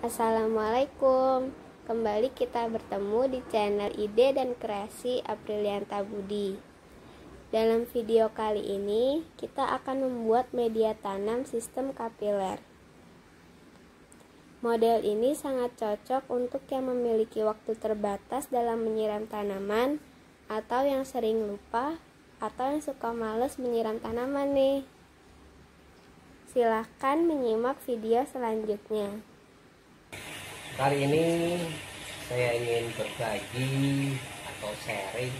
Assalamualaikum. Kembali kita bertemu di channel Ide dan Kreasi Aprilianta Budi. Dalam video kali ini, kita akan membuat media tanam sistem kapiler. Model ini sangat cocok untuk yang memiliki waktu terbatas dalam menyiram tanaman, atau yang sering lupa, atau yang suka males menyiram tanaman nih. Silahkan menyimak video selanjutnya. Kali ini saya ingin berbagi atau sharing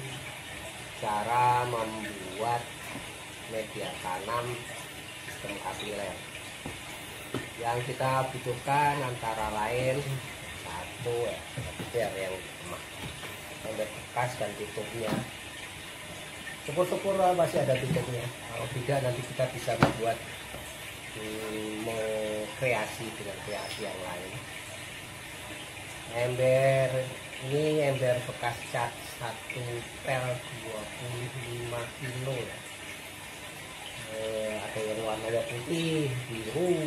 cara membuat media tanam sistem kapiler. Yang kita butuhkan antara lain satu ember yang lemah, ember bekas dan tutupnya. Syukur-syukur masih ada tutupnya. Kalau tidak nanti kita bisa membuat kreasi dengan kreasi yang lain. Ember ini ember bekas cat 1 pel 25 kilo ya. Ada yang warnanya putih, biru,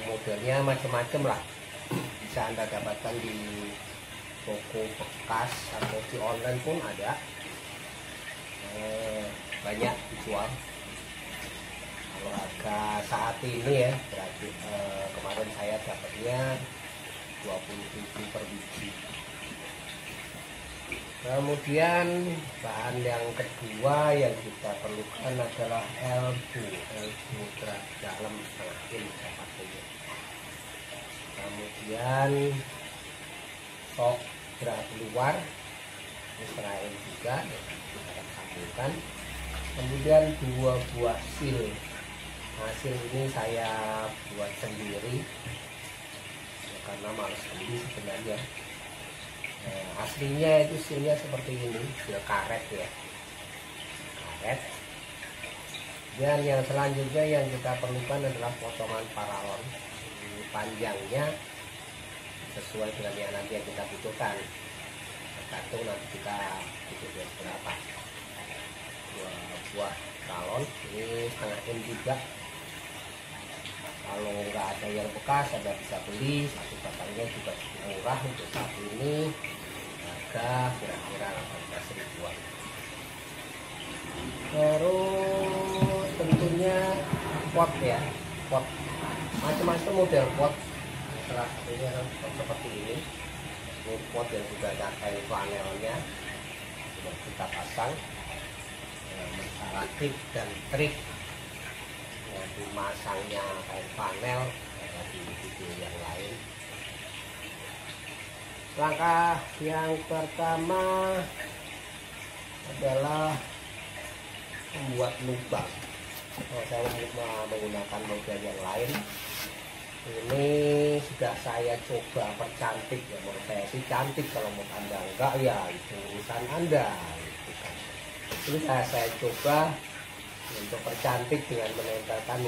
modelnya macam-macam lah. Bisa Anda dapatkan di toko bekas atau di online pun ada. Banyak dijual. Kalau harga saat ini ya, berarti kemarin saya dapatnya 20.000 per biji. Kemudian bahan yang kedua yang kita perlukan adalah elbu gerak dalam setengah in ini. Kemudian sok gerak luar setengah in juga kita sambungkan. Kemudian 2 buah sil. Hasil ini saya buat sendiri karena malas beli sebenarnya. Aslinya itu silnya seperti ini, sil karet ya, karet. Dan yang selanjutnya yang kita perlukan adalah potongan paralon. Panjangnya sesuai dengan yang nanti yang kita butuhkan, tergantung nanti kita butuhnya berapa. 2 buah paralon ini setengah in juga. Kalau nggak ada yang bekas, Anda bisa beli. Satu batangnya juga cukup murah untuk saat ini, harga kira-kira 18 ribuan. Terus tentunya pot ya, pot macam-macam model pot. Salah satunya seperti ini. Ini pot yang sudah ada kain flanelnya, sudah kita pasang. Masalah tip dan trik dimasangnya kain panel ada di video yang lain. Langkah yang pertama adalah membuat lubang. Saya menggunakan model yang lain. Ini sudah saya coba percantik ya, menurut saya sih cantik. Kalau menurut Anda enggak ya itu urusan Anda. Ini saya coba untuk percantik dengan menempelkan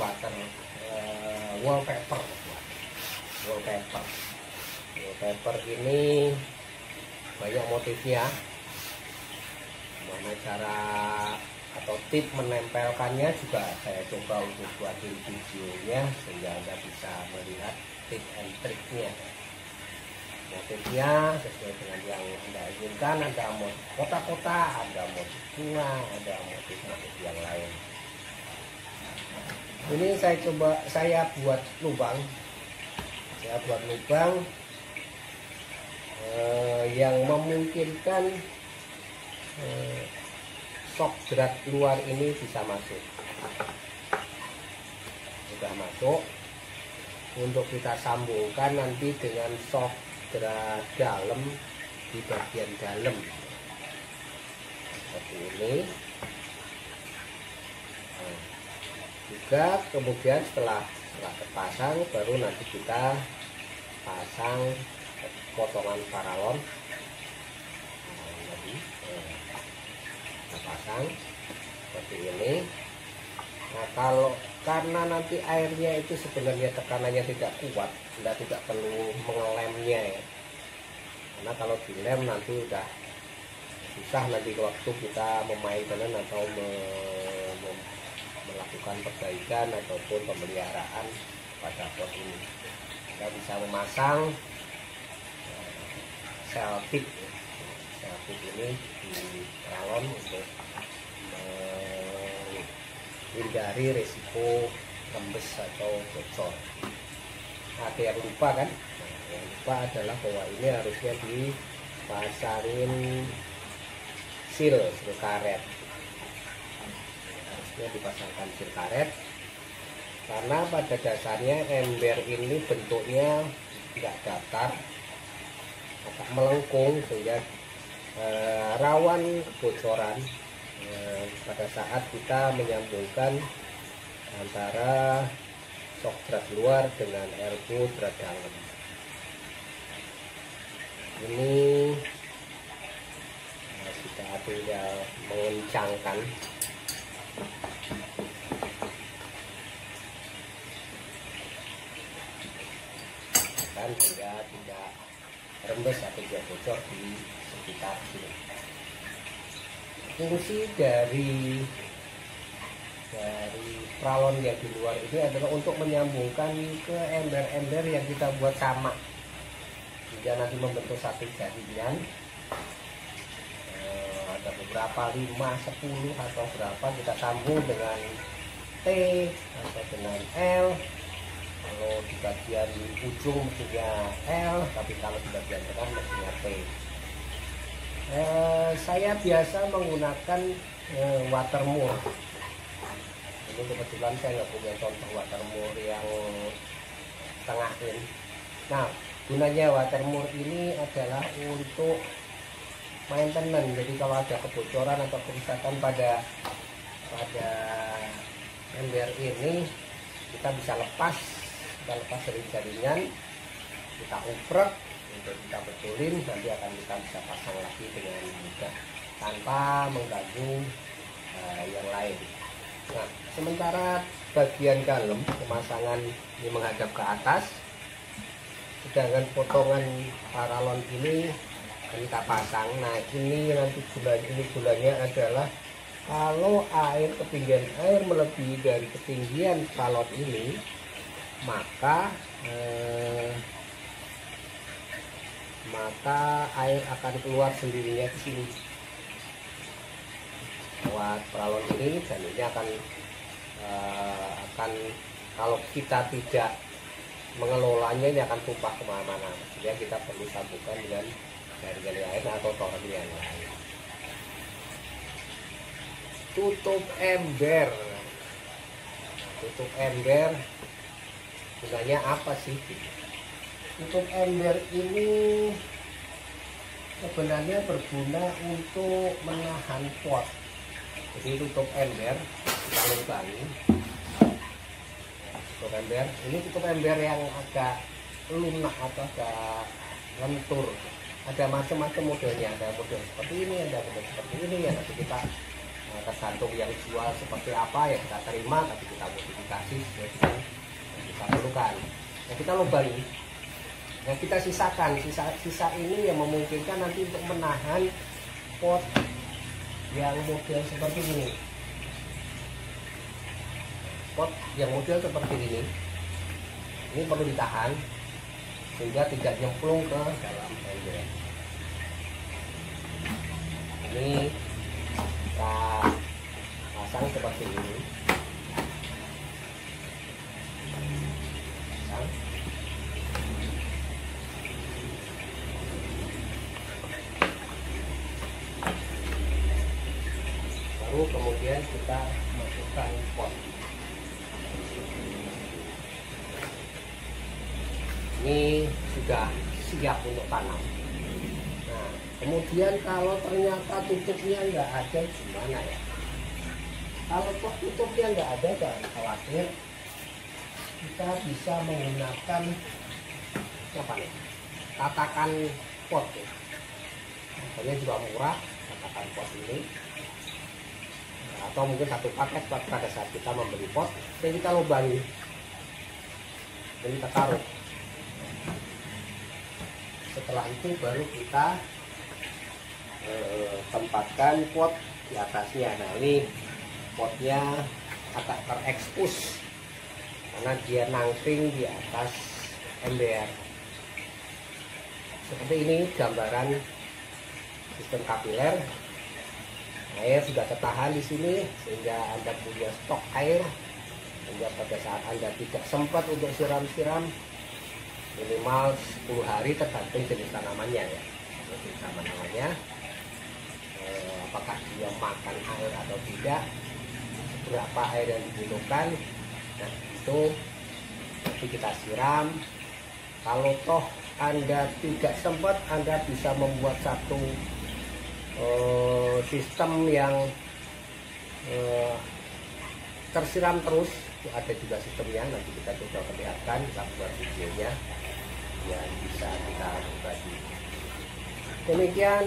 wallpaper ini banyak motifnya. Mana cara atau tip menempelkannya juga saya coba untuk buatin videonya sehingga Anda bisa melihat tip and triknya. Motifnya sesuai dengan yang Anda inginkan. Ada motif kotak-kotak, ada motif bunga, ada motif-motif yang lain. Ini saya buat lubang. Saya buat lubang yang memungkinkan sok gerak luar ini bisa masuk. Sudah masuk. Untuk kita sambungkan nanti dengan sok gerak dalam di bagian dalam seperti ini. Juga kemudian setelah terpasang baru nanti kita pasang potongan paralon. Kita pasang seperti ini. Nah, karena nanti airnya itu sebenarnya tekanannya tidak kuat, Anda tidak perlu mengelemnya ya. Karena kalau dilem nanti udah susah nanti waktu kita memainkan atau melakukan perbaikan ataupun pemeliharaan pada pot ini. Anda bisa bisa memasang sel tip. Sel tip ini di paralon untuk menghindari resiko rembes atau bocor. Ada yang lupa kan? Nah, yang lupa adalah bahwa ini harusnya dipasangin seal karet. Harusnya dipasangkan seal karet, karena pada dasarnya ember ini bentuknya tidak datar, agak melengkung, sehingga rawan kebocoran pada saat kita menyambungkan antara shock drag luar dengan ergo drag dalam. Ini kita tinggal mengencangkan. Dan tidak rembes atau tidak bocor di sekitar sini. Fungsi dari pralon yang di luar ini adalah untuk menyambungkan ke ember-ember yang kita buat sama, hingga nanti membentuk satu jaringan. Ada beberapa 5, 10 atau berapa kita sambung dengan T atau dengan L. Kalau di bagian ujung mestinya L, tapi kalau di bagian tengah mestinya T. Saya biasa menggunakan watermoor. Ini kebetulan saya nggak punya contoh watermoor yang tengah ini. Nah, gunanya watermoor ini adalah untuk maintenance. Jadi kalau ada kebocoran atau kerusakan pada ember ini, kita bisa lepas dari jaringan, kita uprek untuk kita betulin, nanti akan kita bisa pasang lagi dengan mudah tanpa mengganggu yang lain. Nah, sementara bagian dalam pemasangan ini menghadap ke atas, sedangkan potongan paralon ini kita pasang. Nah, ini nanti gunanya adalah kalau ketinggian air melebihi dari ketinggian paralon ini, maka air akan keluar sendirinya ke sini lewat paralon ini, dan ini akan kalau kita tidak mengelolanya ini akan tumpah kemana-mana. Jadi kita perlu sambungkan dengan jaringan lain atau toren yang lain. Tutup ember. Tutup ember gunanya apa sih? Tutup ember ini sebenarnya berguna untuk menahan pot. Jadi tutup ember kita lubangi. Tutup ember ini tutup ember yang agak lunak atau agak lentur. Ada macam-macam modelnya, ada model seperti ini, ada model seperti ini ya. Nanti kita tergantung yang jual seperti apa ya kita terima, tapi kita modifikasi sesuai dengan yang kita perlukan. Nah, kita lubangi. Nah, kita sisakan, sisa ini yang memungkinkan nanti untuk menahan pot yang model seperti ini. Pot yang model seperti ini perlu ditahan sehingga tidak nyemplung ke dalam ember. Ini kita pasang seperti ini. Baru kemudian kita masukkan pot. Ini sudah siap untuk tanam. Nah, kemudian kalau ternyata tutupnya nggak ada, gimana ya? Kalau tutupnya nggak ada, jangan khawatir. Kita bisa menggunakan apa nih? Tatakan pot. Harganya juga murah, tatakan pot ini. Atau mungkin satu paket pada saat kita membeli pot, dan kita lubangi, dan kita taruh. Setelah itu baru kita tempatkan pot di atasnya. Nah, ini potnya agak terekspos karena dia nangkring di atas ember. Seperti ini gambaran sistem kapiler. Air sudah tertahan di sini sehingga Anda punya stok air, sehingga pada saat Anda tidak sempat untuk siram-siram minimal 10 hari tergantung jenis tanamannya ya. Jenis tanamannya, apakah dia makan air atau tidak, berapa air yang dibutuhkan. Nah itu nanti kita siram. Kalau toh Anda tidak sempat, Anda bisa membuat satu sistem yang tersiram terus. Ada juga sistemnya, nanti kita coba perlihatkan, kita buat videonya yang bisa kita bagi. Demikian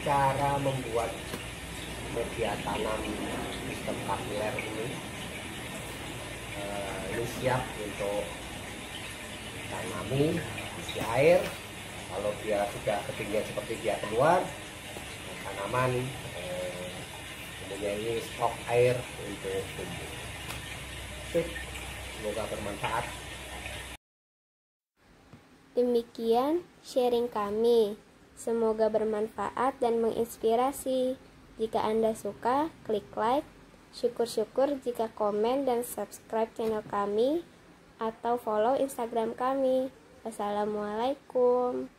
cara membuat media tanam sistem kapiler ini. Ini siap untuk tanami, isi air. Kalau dia sudah ketinggian seperti dia keluar, tanaman mempunyai stok air untuk tumbuh. Semoga bermanfaat. Demikian sharing kami. Semoga bermanfaat dan menginspirasi. Jika Anda suka, klik like. Syukur-syukur jika komen dan subscribe channel kami atau follow Instagram kami. Wassalamualaikum.